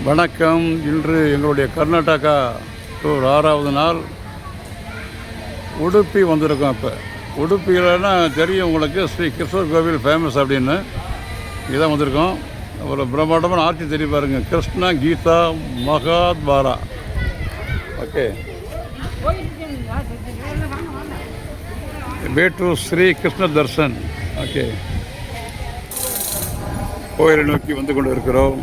வணக்கம். இன்று எங்களுடைய கர்நாடகா டூர் 6வது நாள். உடுப்பி வந்திருக்கோம். இப்போ உடுப்பியில்னா தெரியும் உங்களுக்கு, ஸ்ரீ கிருஷ்ணர் கோவில் ஃபேமஸ் அப்படின்னு. இதான் வந்திருக்கோம். ஒரு பிரம்மாண்டமான ஆர்ச்சி தெரிய பாருங்க, Krishna Gita Mahadwara. Okay, way to Sri Krishna Darshan. Okay, கோயிலை நோக்கி வந்து கொண்டு இருக்கிறோம்.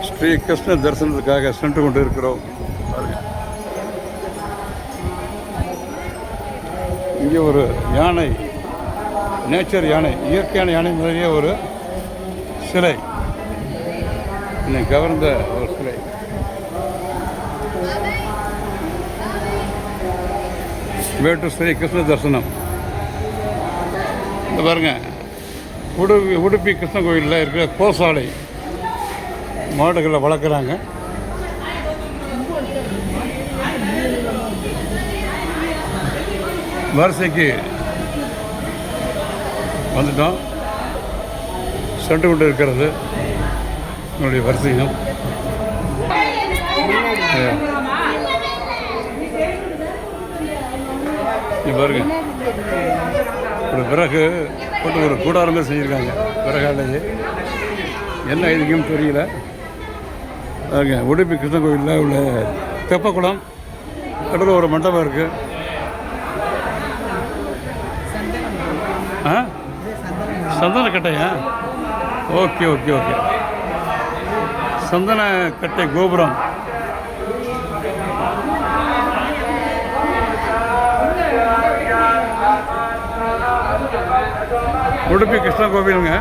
ஸ்ரீ கிருஷ்ண தரிசனத்துக்காக சென்று கொண்டு இருக்கிறோம். இங்கே ஒரு யானை, நேச்சர் யானை, இயற்கையான யானை மாதிரியே ஒரு சிலை, என்னை கவர்ந்த ஒரு சிலை. வேட்டு ஸ்ரீ கிருஷ்ண தரிசனம். இந்த பாருங்க, உடுப்பி கிருஷ்ண கோயிலில் இருக்கிற கோசாலை, மாடுகளை வளர்க்குறாங்க. வரிசைக்கு வந்துட்டோம், சென்று கொண்டு இருக்கிறது என்னுடைய வரிசையும். பாருங்க, ஒரு விறகு போட்டு ஒரு கூடாரமே செஞ்சுருக்காங்க. விறகாலேயே என்ன இதுக்கும் தெரியல. பாருங்க, உடுப்பி கிருஷ்ண கோயிலில் உள்ள தெப்பக்குளம், கடலில் ஒரு மண்டபம் இருக்குது. சந்தன கட்டையா? ஓகே ஓகே ஓகே, சந்தன கட்டை கோபுரம். உடுப்பி கிருஷ்ண கோவிலுங்க.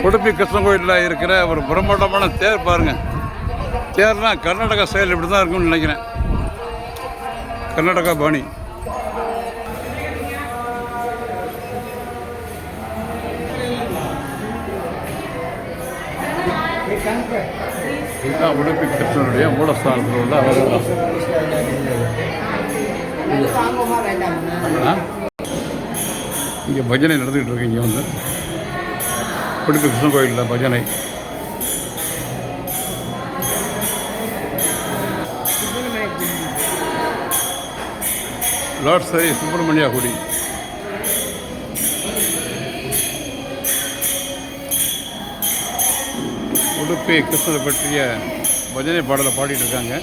உடுப்பி கிருஷ்ண கோயிலில் இருக்கிற ஒரு பிரம்மாண்டமான தேர் பாருங்க. தேர்னா கர்நாடகா ஸ்டைல் இப்படி தான் இருக்கும்னு நினைக்கிறேன். கர்நாடகா பாணி. இதுதான் உடுப்பி கிருஷ்ணனுடைய மூலஸ்தானத்தில் உள்ள அவர்கள். இங்கே பஜனை நடந்துக்கிட்டு இருக்கு. இங்கே வந்து உடுப்பி கிருஷ்ண கோயிலில் பஜனை. லார்ட் ஸ்ரீ சுப்பிரமணியா குடி. உடுப்பி கிருஷ்ணரை பற்றிய பஜனை பாடலை பாடிட்டு இருக்காங்க.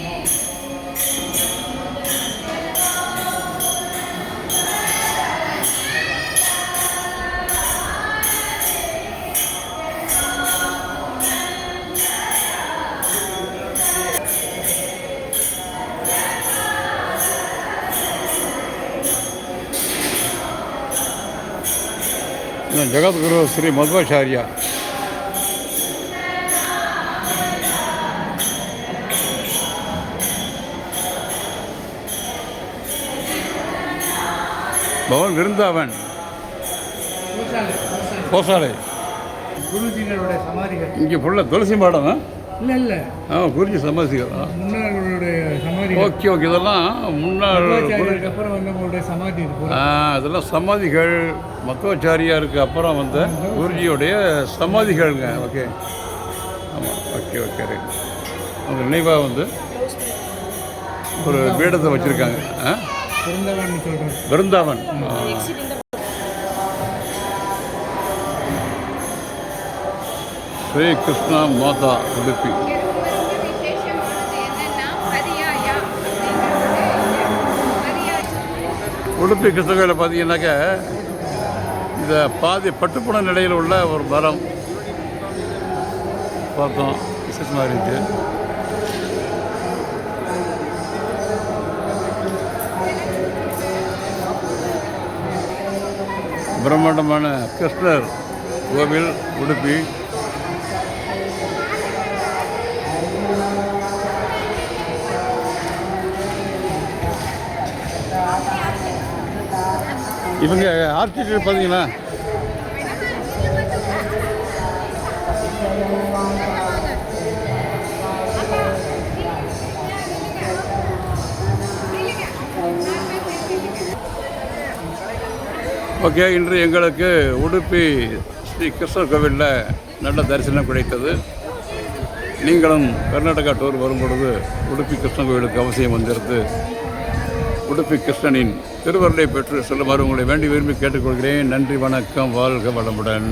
ஜகத்குரு ஸ்ரீ மத்வாச்சாரியா. பவன் விருந்தாவன் கோசாலை. குருஜிகளுடைய சமாதிகள் இங்கே ஃபுல்லாக துளசி மாடம். இல்லை இல்லை, குருஜி சமாதிகள், முன்னாளுடைய சமாதி. ஓகே ஓகே, இதெல்லாம் முன்னாள் அப்புறம் வந்தவங்களுடைய சமாதி இருக்கு. இதெல்லாம் சமாதிகள். மத்வாச்சாரியாருக்கு அப்புறம் வந்த குருஜியோடைய சமாதிகள்ங்க. ஓகே, ஆமாம், ஓகே ஓகே, ரைட். அவங்க நினைவாக வந்து ஒரு பீடத்தை வச்சுருக்காங்க. விருந்தாவன். ஸ்ரீ கிருஷ்ணா மாதா உடுப்பி. உடுப்பி கிருஷ்ண கோயிலில் பார்த்தீங்கன்னாக்க இந்த பாதி பட்டுப்புண நிலையில் உள்ள ஒரு மரம் பார்த்தோம். விசேஷமாக இருந்துச்சு. பிரம்மாண்டமான கிருஷ்ணர் கோவில் உடுப்பி. இவங்க ஆர்கிடெக்ட் பார்த்தீங்களா? ஓகே, இன்று எங்களுக்கு உடுப்பி ஸ்ரீ கிருஷ்ணர் கோவிலில் நல்ல தரிசனம் கிடைத்தது. நீங்களும் கர்நாடகா டூர் வரும்பொழுது உடுப்பி கிருஷ்ணன் கோவிலுக்கு அவசியம் வந்திருந்து உடுப்பி கிருஷ்ணனின் திருவருளை பெற்று செல்லுமாறு உங்களை வேண்டி விரும்பி கேட்டுக்கொள்கிறேன். நன்றி, வணக்கம், வாழ்க வளமுடன்.